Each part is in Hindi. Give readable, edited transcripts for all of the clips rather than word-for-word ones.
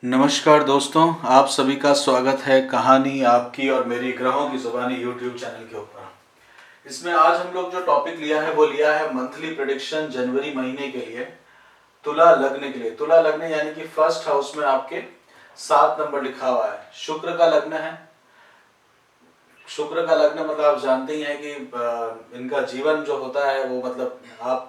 नमस्कार दोस्तों, आप सभी का स्वागत है कहानी आपकी और मेरी ग्रहों की ज़ुबानी यूट्यूब चैनल के ऊपर। इसमें आज हम लोग जो टॉपिक लिया है वो लिया है मंथली प्रेडिक्शन जनवरी महीने के लिए तुला लग्न के लिए। तुला लग्न यानी कि फर्स्ट हाउस में आपके 7 नंबर लिखा हुआ है। शुक्र का लग्न है। शुक्र का लग्न मतलब आप जानते ही हैं कि इनका जीवन जो होता है वो मतलब आप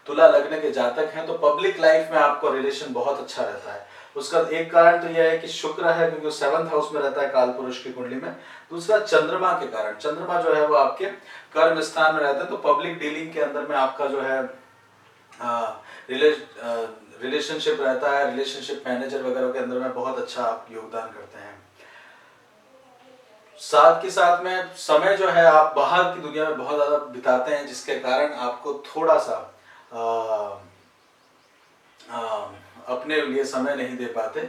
तुला लग्न के जातक हैं तो पब्लिक लाइफ में आपको रिलेशन बहुत अच्छा रहता है। उसका एक कारण तो यह है कि शुक्र है क्योंकि वो 7th हाउस में रहता है काल पुरुष की कुंडली में। दूसरा चंद्रमा के कारण, चंद्रमा जो है वो आपके कर्म स्थान में रहता है तो पब्लिक डीलिंग के अंदर में आपका जो है रिलेशनशिप रहता है। रिलेशनशिप मैनेजर वगैरह के अंदर में बहुत अच्छा आप योगदान करते हैं। साथ के साथ में समय जो है आप बाहर की दुनिया में बहुत ज्यादा बिताते हैं जिसके कारण आपको थोड़ा सा अपने लिए समय नहीं दे पाते,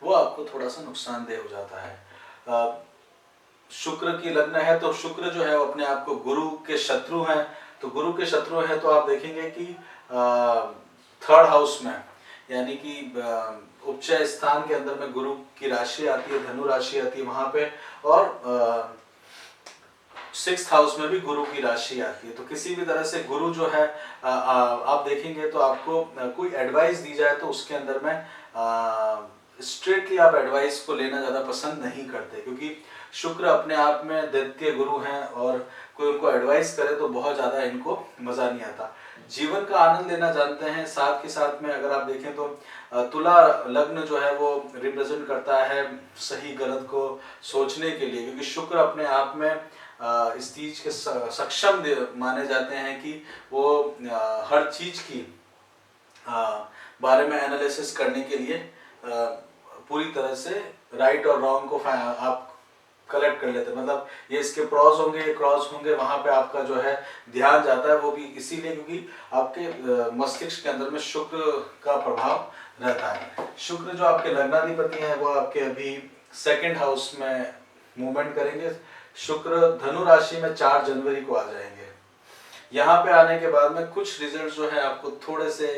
वो आपको थोड़ा सा नुकसानदेह हो जाता है। शुक्र की लग्न है तो शुक्र जो है वो अपने आप को गुरु के शत्रु हैं। तो गुरु के शत्रु है तो आप देखेंगे कि 3rd हाउस में यानी कि उच्च स्थान के अंदर में गुरु की राशि आती है, धनु राशि आती है वहां पे, और 6th हाउस में भी गुरु की राशि आती है। तो किसी भी तरह से गुरु जो है आप देखेंगे तो आपको कोई एडवाइस दी जाए तो उसके अंदर में स्ट्रेटली आप एडवाइस को लेना ज़्यादा पसंद नहीं करते क्योंकि शुक्र अपने आप में द्वितीय गुरु हैं और कोई उनको एडवाइस करे तो बहुत ज़्यादा इनको मज़ा नहीं आता। जीवन का आनंद लेना जानते हैं। साथ के साथ में अगर आप देखें तो तुला लग्न जो है वो रिप्रेजेंट करता है सही गलत को सोचने के लिए, क्योंकि शुक्र अपने आप में इस चीज के सक्षम माने जाते हैं कि वो हर चीज की बारे में एनालिसिस करने के लिए पूरी तरह से राइट और रॉन्ग को आप कलेक्ट कर लेते हैं। मतलब ये इसके प्रॉस होंगे, ये क्रॉस होंगे, वहां पे आपका जो है ध्यान जाता है। वो भी इसीलिए क्योंकि आपके मस्तिष्क के अंदर में शुक्र का प्रभाव रहता है। शुक्र जो आपके लग्नाधिपति हैं वो आपके अभी 2nd हाउस में मूवमेंट करेंगे। शुक्र धनु राशि में 4 जनवरी को आ जाएंगे। यहाँ पे आने के बाद में कुछ रिजल्ट जो है आपको थोड़े से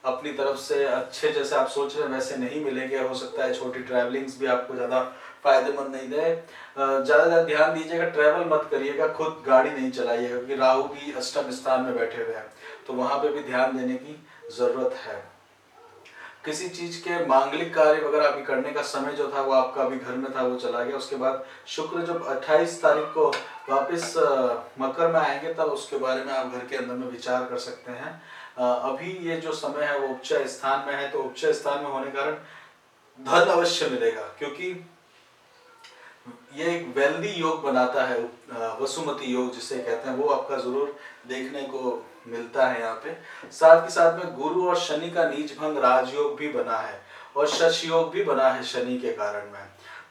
अपनी तरफ से अच्छे जैसे आप सोच रहे हैं वैसे नहीं मिलेंगे। हो सकता है छोटी ट्रैवलिंग्स भी आपको ज़्यादा फायदेमंद नहीं दे। ज़्यादा ध्यान दीजिएगा, ट्रैवल मत करिएगा, खुद गाड़ी नहीं चलाइएगा क्योंकि राहु भी अष्टम स्थान में बैठे हुए हैं तो वहाँ पे भी ध्यान देने की ज़रूरत है। किसी चीज के मांगलिक कार्य वगैरह अभी करने का समय जो था वो आपका अभी घर में था वो चला गया। उसके बाद शुक्र जब 28 तारीख को वापस मकर में आएंगे तब उसके बारे में आप घर के अंदर में विचार कर सकते हैं। अभी ये जो समय है वो उच्च स्थान में है तो उच्च स्थान में होने के कारण धन अवश्य मिलेगा क्योंकि ये एक वेल्दी योग बनाता है। वसुमती योग जिसे कहते हैं वो आपका जरूर देखने को मिलता है यहाँ पे। साथ के साथ में गुरु और शनि का नीच भंग राजयोग भी बना है और शश योग भी बना है शनि के कारण में।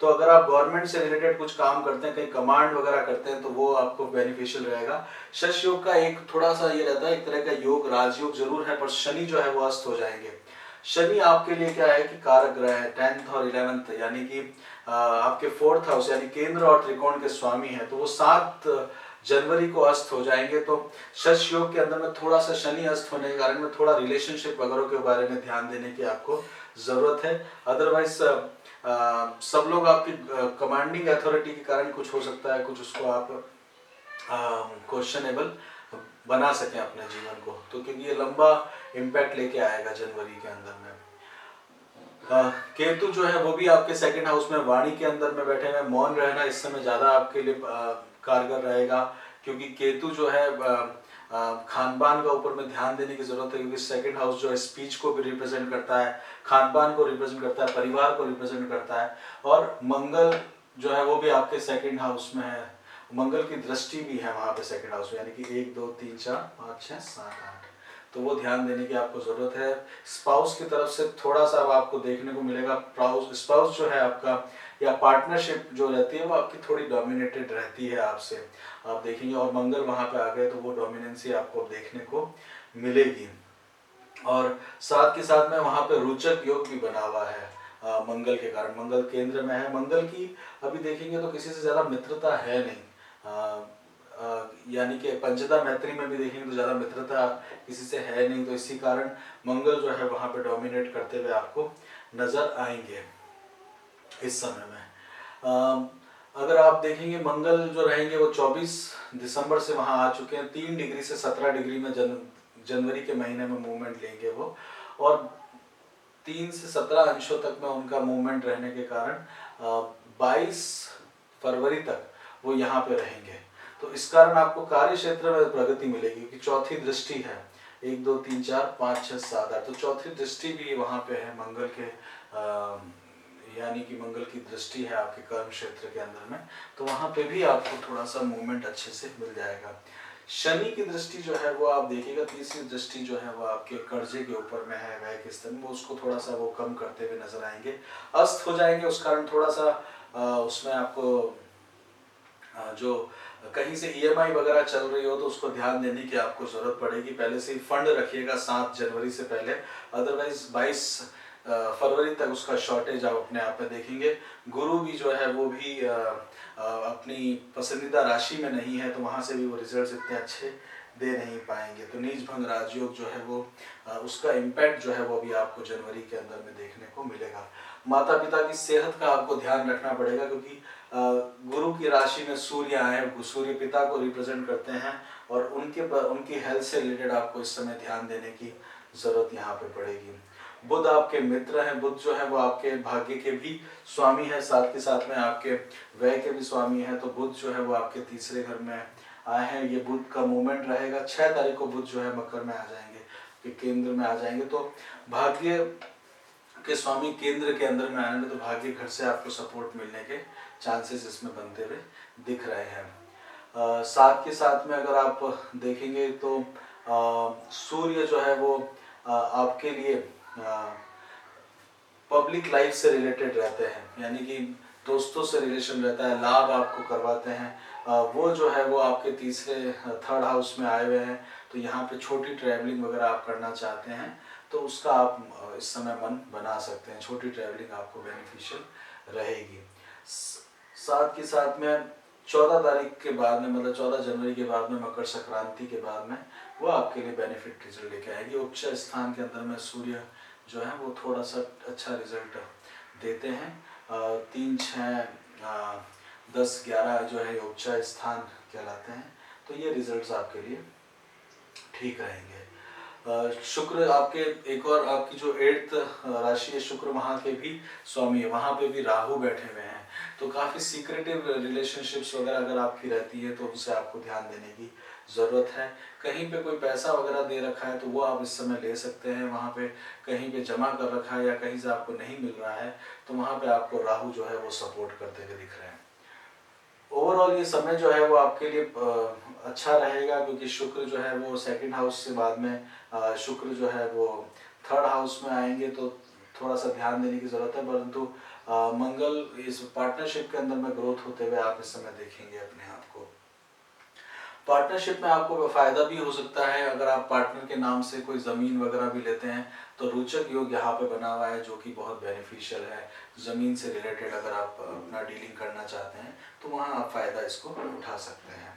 तो अगर आप गवर्नमेंट से रिलेटेड कुछ काम करते हैं, कहीं कमांड वगैरह करते हैं तो वो आपको बेनिफिशियल रहेगा। शश योग का एक थोड़ा सा ये रहता है, एक तरह का योग राजयोग जरूर है पर शनि जो है वो अस्त हो जाएंगे। शनि आपके लिए क्या है कि कारक ग्रह है 10th और 11th यानी कि आपके 4th हाउस यानी केंद्र और त्रिकोण के स्वामी है तो वो 7 जनवरी को अस्त हो जाएंगे। तो शश योग के अंदर में थोड़ा सा शनि अस्त होने के कारण में थोड़ा रिलेशनशिप वगैरह के बारे में ध्यान देने की आपको जरूरत है। अदरवाइज सब लोग आपकी कमांडिंग अथॉरिटी के कारण कुछ हो सकता है, कुछ उसको आप क्वेश्चनेबल बना सकें अपने जीवन को। तो क्योंकि ये लंबा इम्पैक्ट लेके आएगा जनवरी के अंदर में। केतु जो है वो भी आपके 2nd हाउस में वाणी के अंदर में बैठे हुए। मौन रहना इस समय ज्यादा आपके लिए कारगर रहेगा क्योंकि केतु जो है खान पान का ऊपर में ध्यान देने की जरूरत है क्योंकि 2nd हाउस जो है स्पीच को भी रिप्रेजेंट करता है, खान पान को रिप्रेजेंट करता है, परिवार को रिप्रेजेंट करता है। और मंगल जो है वो भी आपके 2nd हाउस में है। मंगल की दृष्टि भी है वहां पे 2nd हाउस में यानी कि 1 2 3 4 5 6 7 8 तो वो ध्यान देने की आपको जरूरत है। स्पाउस की तरफ से थोड़ा सा आपको देखने को मिलेगा। स्पाउस जो है आपका या पार्टनरशिप जो रहती है वो आपकी थोड़ी डोमिनेटेड रहती है आपसे, आप देखेंगे। और मंगल वहां पे आ गए तो वो डोमिनेंसी आपको देखने को मिलेगी। और साथ के साथ में वहां पे रोचक योग भी बना हुआ है मंगल के कारण। मंगल केंद्र में है। मंगल की अभी देखेंगे तो किसी से ज्यादा मित्रता है नहीं। यानी कि पंचदा मैत्री में भी देखेंगे तो ज़्यादा मित्रता किसी से है नहीं, तो इसी कारण मंगल जो है वहाँ पे डोमिनेट करते हुए आपको नज़र आएंगे इस समय में। अगर आप देखेंगे मंगल जो रहेंगे वो 24 दिसंबर से वहाँ आ चुके हैं, 3 डिग्री से 17 डिग्री में जनवरी के महीने में मूवमेंट लेंगे वो, और 3 से 17 अंशों तक में उनका मूवमेंट रहने के कारण 22 फरवरी तक वो यहाँ पे रहेंगे। तो इस कारण आपको कार्य क्षेत्र में प्रगति मिलेगी, क्योंकि चौथी दृष्टि है, 1 2 3 4 5 6 7 8, तो चौथी दृष्टि भी वहाँ पे है मंगल के, यानी कि मंगल की दृष्टि है आपके कर्म क्षेत्र के अंदर में, तो वहाँ पे भी आपको थोड़ा सा मूवमेंट अच्छे से मिल जाएगा। शनि की दृष्टि जो है वो आप देखिएगा, तीसरी दृष्टि जो है वो आपके कर्जे के ऊपर में है, व्यय के स्तर में, वो उसको थोड़ा सा वो कम करते हुए नजर आएंगे, अस्त हो जाएंगे। उस कारण थोड़ा सा उसमें आपको जो कहीं से ईएमआई वगैरह चल रही हो तो उसको ध्यान देने की आपको जरूरत पड़ेगी, पहले से ही फंड रखिएगा 7 जनवरी से पहले, अदरवाइज 22 फरवरी तक उसका शॉर्टेज आप अपने आप में देखेंगे। गुरु भी जो है वो भी अपनी पसंदीदा राशि में नहीं है, तो वहाँ से भी वो रिजल्ट्स इतने अच्छे दे नहीं पाएंगे। तो नीच भंग राजयोग जो है वो उसका इम्पैक्ट जो है वो भी आपको जनवरी के अंदर में देखने को मिलेगा। माता पिता की सेहत का आपको ध्यान रखना पड़ेगा, क्योंकि गुरु की राशि में सूर्य आए, सूर्य पिता को रिप्रेजेंट करते हैं, और उनकी हेल्थ से रिलेटेड आपको इस समय ध्यान देने की जरूरत यहाँ पे पड़ेगी। बुध आपके मित्र हैं, बुध जो है वो आपके भाग्य के भी स्वामी है, साथ के साथ में आपके व्यय के भी स्वामी है, तो बुध जो है वो आपके तीसरे घर में आए हैं। ये बुध का मूवमेंट रहेगा, 6 तारीख को बुध जो है मकर में आ जाएंगे, कि केंद्र में आ जाएंगे, तो भाग्य के स्वामी केंद्र के अंदर में आने में, तो भाग्य घर से आपको सपोर्ट मिलने के चांसेस इसमें बनते हुए दिख रहे हैं। साथ के साथ में अगर आप देखेंगे तो सूर्य जो है वो आपके लिए पब्लिक लाइफ से रिलेटेड रहते हैं, यानी कि दोस्तों से रिलेशन रहता है, लाभ आपको करवाते हैं। वो जो है वो आपके तीसरे थर्ड हाउस में आए हुए हैं, तो यहाँ पे छोटी ट्रैवलिंग वगैरह आप करना चाहते हैं तो उसका आप इस समय मन बना सकते हैं, छोटी ट्रैवलिंग आपको बेनिफिशियल रहेगी। साथ के साथ में 14 तारीख के बाद में, मतलब 14 जनवरी के बाद में, मकर संक्रांति के बाद में वो आपके लिए बेनिफिट रिजल्ट लेके आएगी। उच्च स्थान के अंदर में सूर्य जो है वो थोड़ा सा अच्छा रिजल्ट देते हैं। 3 6 10 11 जो है उच्च स्थान कहलाते हैं, तो ये रिजल्ट्स आपके लिए ठीक रहेंगे। शुक्र आपके एक और आपकी जो 8th राशि है, शुक्र वहाँ के भी स्वामी है, वहाँ पे भी राहु बैठे हुए हैं, तो काफ़ी सीक्रेटिव रिलेशनशिप्स वगैरह अगर आपकी रहती है तो उनसे आपको ध्यान देने की ज़रूरत है। कहीं पे कोई पैसा वगैरह दे रखा है तो वो आप इस समय ले सकते हैं, वहाँ पे कहीं पे जमा कर रखा है या कहीं से आपको नहीं मिल रहा है तो वहाँ पे आपको राहु जो है वो सपोर्ट करते हुए दिख रहे हैं। ओवरऑल ये समय जो है वो आपके लिए अच्छा रहेगा, क्योंकि शुक्र जो है वो 2nd हाउस से बाद में शुक्र जो है वो 3rd हाउस में आएंगे, तो थोड़ा सा ध्यान देने की ज़रूरत है, परंतु मंगल इस पार्टनरशिप के अंदर में ग्रोथ होते हुए आप इस समय देखेंगे अपने आप को। पार्टनरशिप में आपको फायदा भी हो सकता है, अगर आप पार्टनर के नाम से कोई ज़मीन वगैरह भी लेते हैं तो रोचक योग यहाँ पे बना हुआ है, जो कि बहुत बेनिफिशियल है। ज़मीन से रिलेटेड अगर आप अपना डीलिंग करना चाहते हैं तो वहाँ आप फ़ायदा इसको उठा सकते हैं।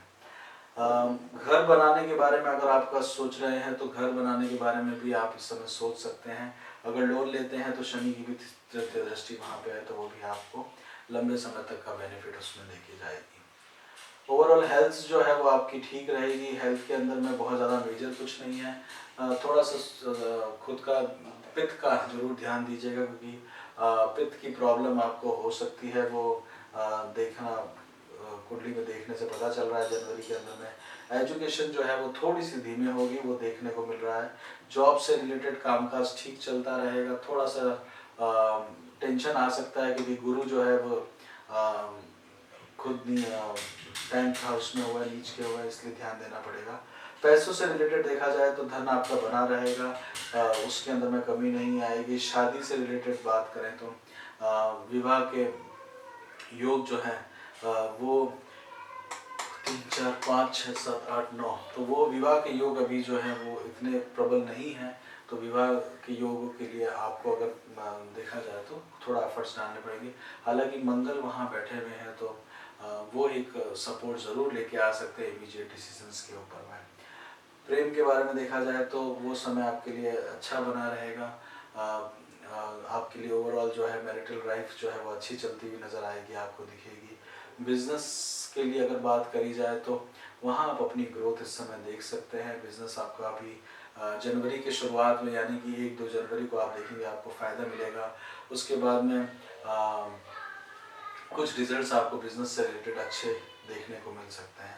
घर बनाने के बारे में अगर आपका सोच रहे हैं तो घर बनाने के बारे में भी आप इस समय सोच सकते हैं। अगर लोन लेते हैं तो शनि की भी तृतीय दृष्टि वहाँ पे है, तो वो भी आपको लंबे समय तक का बेनिफिट उसमें लेके जाएगी। ओवरऑल हेल्थ जो है वो आपकी ठीक रहेगी, हेल्थ के अंदर में बहुत ज़्यादा मेजर कुछ नहीं है। थोड़ा सा खुद का पित्त का जरूर ध्यान दीजिएगा, क्योंकि पित्त की प्रॉब्लम आपको हो सकती है, वो देखना कुंडली में देखने से पता चल रहा है जनवरी के अंदर में। एजुकेशन जो है वो थोड़ी सी धीमे होगी, वो देखने को मिल रहा है। जॉब से रिलेटेड कामकाज ठीक चलता रहेगा, थोड़ा सा टेंशन आ सकता है, क्योंकि गुरु जो है वो खुद नहीं 10th हाउस में हुआ है, नीच के हुआ है, इसलिए ध्यान देना पड़ेगा। पैसों से रिलेटेड देखा जाए तो धन आपका बना रहेगा, उसके अंदर में कमी नहीं आएगी। शादी से रिलेटेड बात करें तो विवाह के योग जो है वो 3 4 5 6 7 8 9, तो वो विवाह के योग अभी जो है वो इतने प्रबल नहीं है, तो विवाह के योगों के लिए आपको अगर देखा जाए तो थोड़ा एफर्ट्स डालने पड़ेंगे। हालांकि मंगल वहाँ बैठे हुए हैं, तो वो एक सपोर्ट ज़रूर लेके आ सकते हैं इमीडिएट डिसीजंस के ऊपर में। प्रेम के बारे में देखा जाए तो वो समय आपके लिए अच्छा बना रहेगा। आपके लिए ओवरऑल जो है मैरिटल लाइफ जो है वो अच्छी चलती हुई नज़र आएगी, आपको दिखेगी। बिजनेस के लिए अगर बात करी जाए तो वहाँ आप अपनी ग्रोथ इस समय देख सकते हैं। बिजनेस आपका अभी जनवरी के शुरुआत में यानी कि 1-2 जनवरी को आप देखेंगे आपको फ़ायदा मिलेगा। उसके बाद में कुछ रिजल्ट्स आपको बिजनेस से रिलेटेड अच्छे देखने को मिल सकते हैं।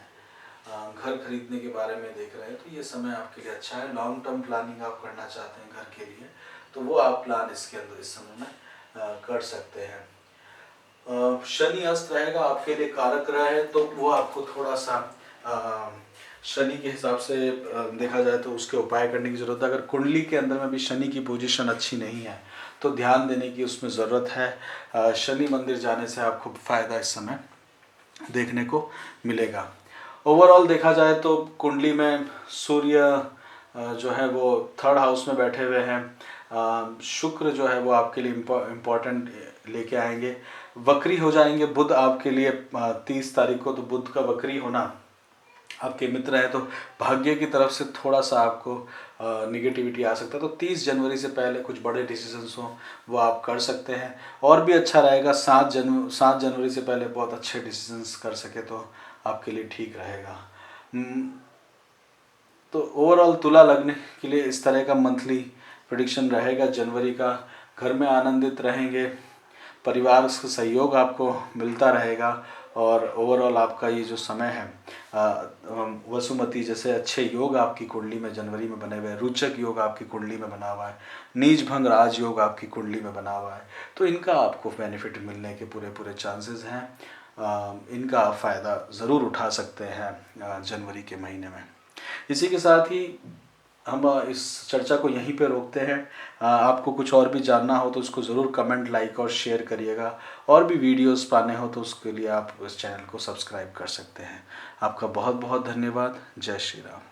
घर खरीदने के बारे में देख रहे हैं तो ये समय आपके लिए अच्छा है। लॉन्ग टर्म प्लानिंग आप करना चाहते हैं घर के लिए तो वो आप प्लान इसके अंदर इस समय में कर सकते हैं। शनि अस्त रहेगा आपके लिए कारक ग्रह है तो वो आपको थोड़ा सा शनि के हिसाब से देखा जाए तो उसके उपाय करने की ज़रूरत है। अगर कुंडली के अंदर में भी शनि की पोजीशन अच्छी नहीं है तो ध्यान देने की उसमें ज़रूरत है। शनि मंदिर जाने से आपको फ़ायदा इस समय देखने को मिलेगा। ओवरऑल देखा जाए तो कुंडली में सूर्य जो है वो 3rd हाउस में बैठे हुए हैं। शुक्र जो है वो आपके लिए इम्पोर्टेंट लेके आएंगे। वक्री हो जाएंगे बुध आपके लिए 30 तारीख को, तो बुध का वक्री होना आपके मित्र है तो भाग्य की तरफ से थोड़ा सा आपको निगेटिविटी आ सकता है। तो 30 जनवरी से पहले कुछ बड़े डिसीजंस हों वो आप कर सकते हैं। और भी अच्छा रहेगा 7 जनवरी से पहले बहुत अच्छे डिसीजंस कर सके तो आपके लिए ठीक रहेगा। तो ओवरऑल तुला लग्न के लिए इस तरह का मंथली प्रेडिक्शन रहेगा जनवरी का। घर में आनंदित रहेंगे, परिवार से सहयोग आपको मिलता रहेगा और ओवरऑल आपका ये जो समय है वसुमती जैसे अच्छे योग आपकी कुंडली में जनवरी में बने हुए हैं, रुचक योग आपकी कुंडली में बना हुआ है, नीच भंग राज योग आपकी कुंडली में बना हुआ है, तो इनका आपको बेनिफिट मिलने के पूरे चांसेस हैं। इनका आप फ़ायदा ज़रूर उठा सकते हैं जनवरी के महीने में। इसी के साथ ही हम इस चर्चा को यहीं पे रोकते हैं। आपको कुछ और भी जानना हो तो उसको ज़रूर कमेंट, लाइक और शेयर करिएगा। और भी वीडियोस पाने हो तो उसके लिए आप इस चैनल को सब्सक्राइब कर सकते हैं। आपका बहुत बहुत धन्यवाद। जय श्री राम।